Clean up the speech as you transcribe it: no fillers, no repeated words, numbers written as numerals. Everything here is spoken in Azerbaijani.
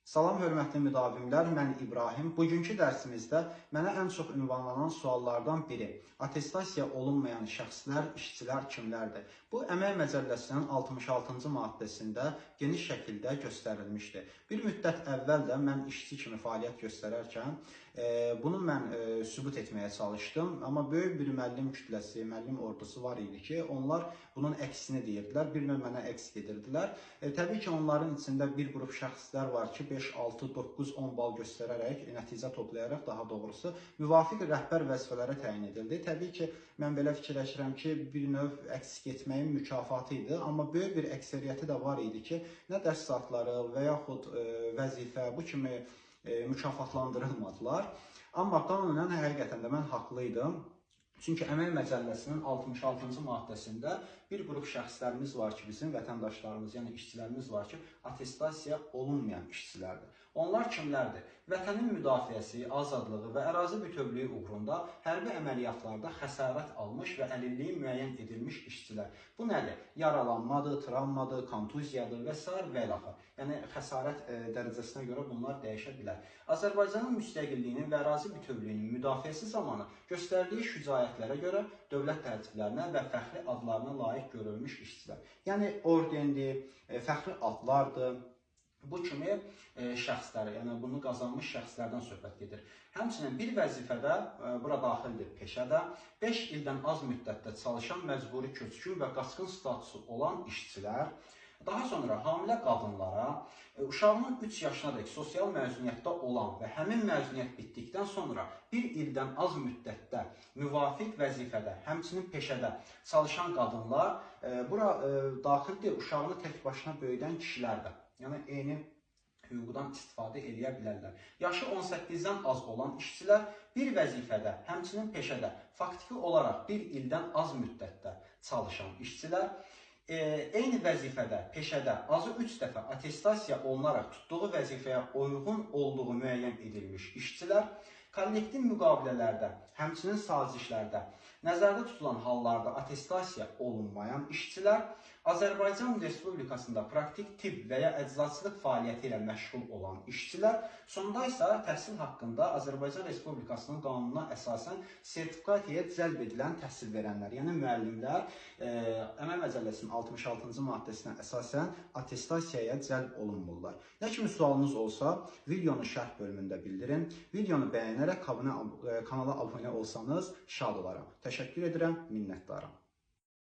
Salam, hörmətli müdavimlər, mən İbrahim. Bugünkü dərsimizdə mənə ən çox ünvanlanan suallardan biri attestasiya olunmayan şəxslər, işçilər kimlərdir? Bu, Əmək Məcəlləsinin 66-cı maddəsində geniş şəkildə göstərilmişdir. Bir müddət əvvəl də mən işçi kimi fəaliyyət göstərərkən bunu mən sübut etməyə çalışdım. Amma böyük bir müəllim kütləsi, müəllim ordusu var idi ki, onlar bunun əksini deyirdilər, bir növ mənə əks edirdilər. Təbii ki, onların içində bir qrup şəxslər var ki, 5, 6, 9, 10 bal göstərərək, nəticə toplayaraq daha doğrusu müvafiq rəhbər vəzifələrə təyin edildi. Təbii ki, mən belə fikirləşirəm ki, bir növ əks getməyin mükafatı idi, amma böyük bir əksəriyyəti də var idi ki, nə dərs saatları və yaxud vəzifə bu kimi mükafatlandırılmadılar. Amma qanunən həqiqətən də mən haqlı idim. Çünki Əmək Məcəlləsinin 66-cı maddəsində bir qrup şəxslərimiz var ki, bizim vətəndaşlarımız, yəni işçilərimiz var ki, attestasiya olunmayan işçilərdir. Onlar kimlərdir? Vətənin müdafiəsi, azadlığı və ərazi bütövlüyü uğrunda hərbi əməliyyatlarda xəsarət almış və əlilliyi müəyyən edilmiş işçilər. Bu nədir? Yaralanmadır, travmadır, kontuziyadır və s. və ilaxır. Yəni, xəsarət dərəcəsinə görə bunlar dəyişə bilər. Azərbaycanın müstəqilliyinin və ərazi bütövlüyünün müdafiəsi zamanı göstərdiyi şücaətlərə görə dövlət tərtiblərinə və fəxri adlarına layiq görülmüş işçilər. Yəni, ordendir, fəxri adlardır. Bu kimi şəxsləri, yəni bunu qazanmış şəxslərdən söhbət gedir. Həmçinin bir vəzifədə, bura daxildir peşədə, 5 ildən az müddətdə çalışan məcburi köçkün və qaçqın statusu olan işçilər, daha sonra hamilə qadınlara, uşağının 3 yaşınadək sosial məzuniyyətdə olan və həmin məzuniyyət bitdikdən sonra 1 ildən az müddətdə müvafiq vəzifədə, həmçinin peşədə çalışan qadınlar, bura daxildir uşağını tək başına böyüdən kişilər də. Yəni, eyni hüquqdan istifadə edə bilərlər. Yaşı 18-dən az olan işçilər bir vəzifədə, həmçinin peşədə, faktiki olaraq 1 ildən az müddətdə çalışan işçilər, eyni vəzifədə, peşədə azı 3 dəfə attestasiya olunaraq tutduğu vəzifəyə uyğun olduğu müəyyən edilmiş işçilər, kollektiv müqavilələrdə, həmçinin sazişlərdə, nəzərdə tutulan hallarda attestasiya olunmayan işçilər, Azərbaycan Respublikasında praktik tibb və ya əczaçılıq fəaliyyəti ilə məşğul olan işçilər, sonda isə təhsil haqqında Azərbaycan Respublikasının qanununa əsasən sertifikatiyyə cəlb edilən təhsil verənlər, yəni müəllimlər Əmək Məcəlləsinin 66-cı maddəsinə əsasən attestasiyaya cəlb olunmurlar. Nə kimi sualınız olsa, videonu şərh bölümündə bildirin. Videonu bəyənərək kanala abunə olsanız şad olaram. Təşəkkür edirəm, minnətdaram.